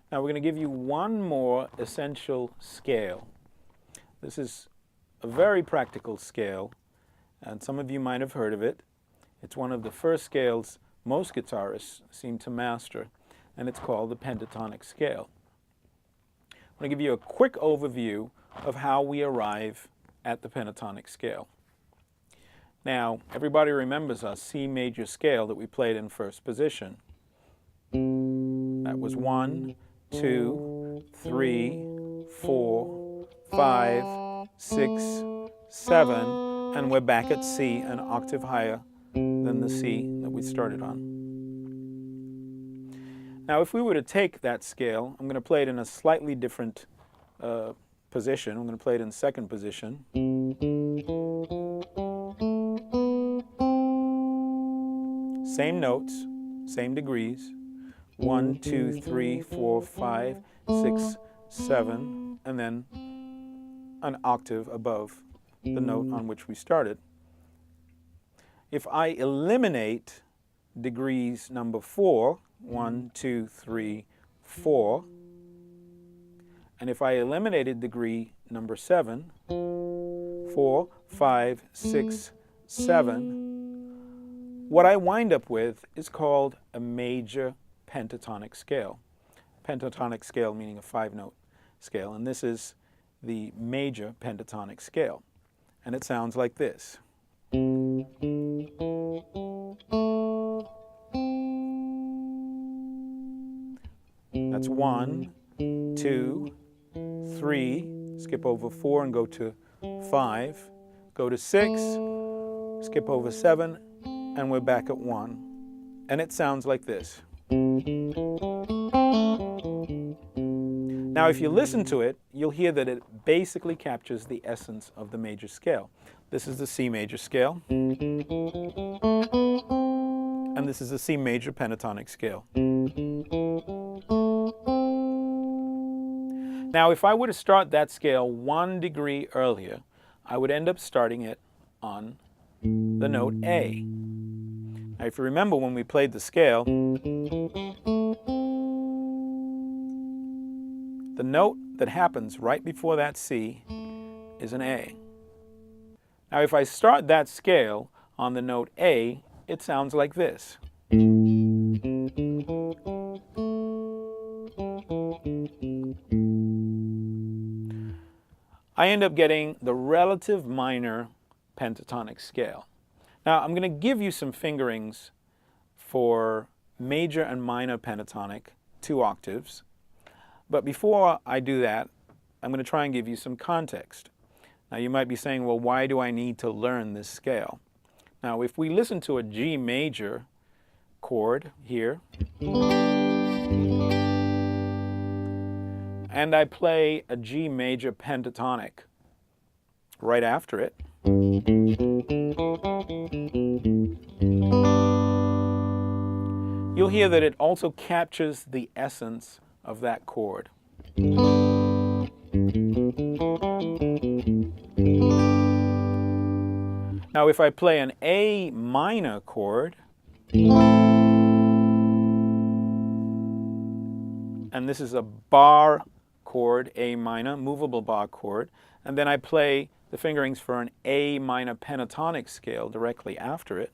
Now we're going to give you one more essential scale. This is a very practical scale, and some of you might have heard of it. It's one of the first scales most guitarists seem to master, and it's called the pentatonic scale. I'm going to give you a quick overview of how we arrive at the pentatonic scale. Now, everybody remembers our C major scale that we played in first position. That was 1, 2, 3, 4, 5, 6, 7, and we're back at C, an octave higher than the C that we started on. Now, if we were to take that scale, I'm going to play it in a slightly different position. I'm going to play it in second position. Same notes, same degrees. 1, 2, 3, 4, 5, 6, 7, and then an octave above the note on which we started. If I eliminate degrees number 4, 1, 2, 3, 4, and if I eliminated degree number 7, 4, 5, 6, 7, what I wind up with is called a major pentatonic scale. Pentatonic scale meaning a 5-note scale, and this is the major pentatonic scale. And it sounds like this. That's 1, 2, 3, skip over 4 and go to 5, go to 6, skip over 7, and we're back at 1. And it sounds like this. Now, if you listen to it, you'll hear that it basically captures the essence of the major scale. This is the C major scale, and this is the C major pentatonic scale. Now, if I were to start that scale 1 degree earlier, I would end up starting it on the note A. Now, if you remember when we played the scale, the note that happens right before that C is an A. Now, if I start that scale on the note A, it sounds like this. I end up getting the relative minor pentatonic scale. Now, I'm going to give you some fingerings for major and minor pentatonic, 2 octaves. But before I do that, I'm going to try and give you some context. Now, you might be saying, well, why do I need to learn this scale? Now, if we listen to a G major chord here, and I play a G major pentatonic right after it, you'll hear that it also captures the essence of that chord. Now, if I play an A minor chord, and this is a bar chord, A minor, movable bar chord, and then I play the fingerings for an A minor pentatonic scale directly after it,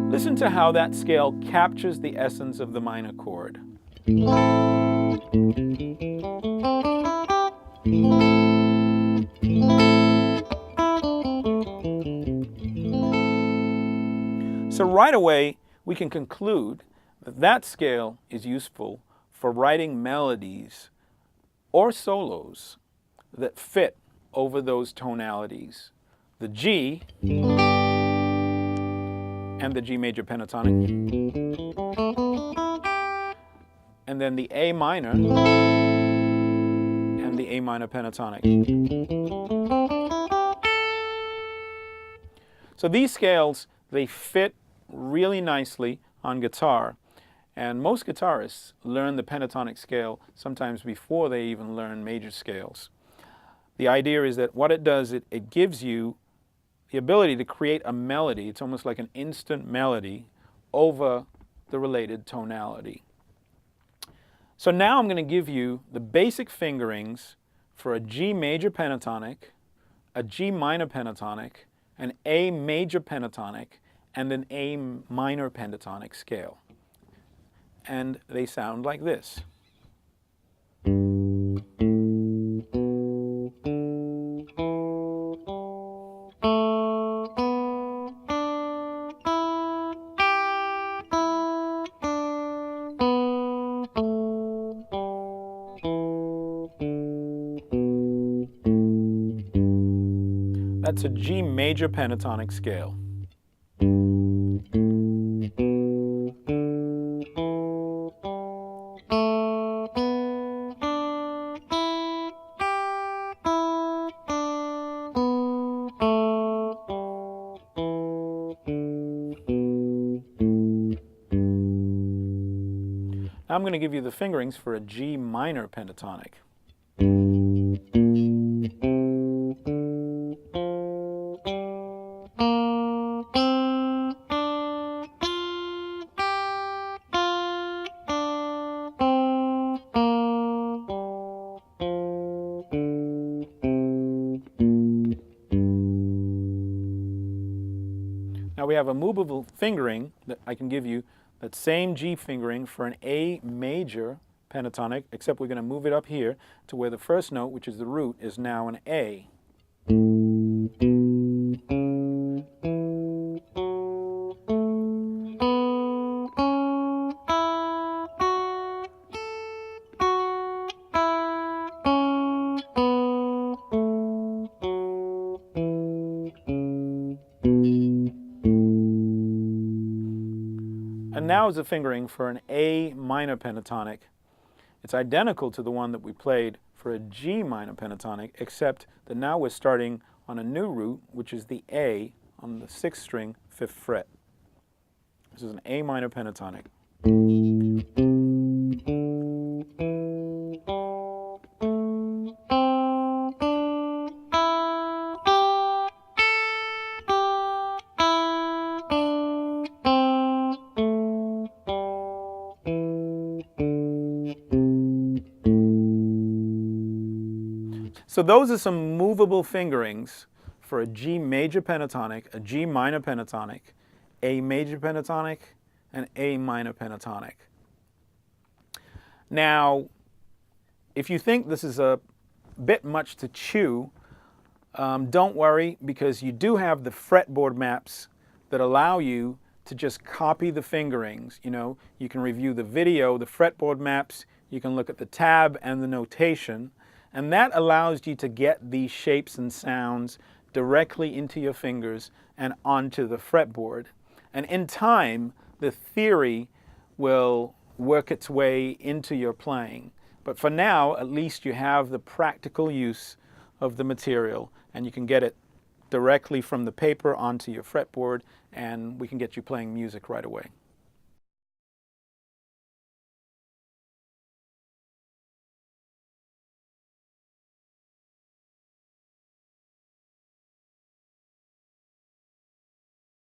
listen to how that scale captures the essence of the minor chord. So right away, we can conclude that that scale is useful for writing melodies or solos that fit over those tonalities. The G and the G major pentatonic, and then the A minor and the A minor pentatonic. So these scales, they fit really nicely on guitar, and most guitarists learn the pentatonic scale sometimes before they even learn major scales. The idea is that what it does, it gives you the ability to create a melody. It's almost like an instant melody over the related tonality. So now I'm going to give you the basic fingerings for a G major pentatonic, a G minor pentatonic, an A major pentatonic, and an A minor pentatonic scale. And they sound like this. That's a G major pentatonic scale. Now I'm going to give you the fingerings for a G minor pentatonic. Now we have a movable fingering that I can give you, that same G fingering for an A major pentatonic, except we're going to move it up here to where the first note, which is the root, is now an A. And now is a fingering for an A minor pentatonic. It's identical to the one that we played for a G minor pentatonic, except that now we're starting on a new root, which is the A on the 6th string, 5th fret. This is an A minor pentatonic. So those are some movable fingerings for a G major pentatonic, a G minor pentatonic, A major pentatonic, and A minor pentatonic. Now, if you think this is a bit much to chew, don't worry, because you do have the fretboard maps that allow you to just copy the fingerings. You know, you can review the video, the fretboard maps, you can look at the tab and the notation, and that allows you to get these shapes and sounds directly into your fingers and onto the fretboard. And in time, the theory will work its way into your playing. But for now, at least you have the practical use of the material, and you can get it directly from the paper onto your fretboard, and we can get you playing music right away.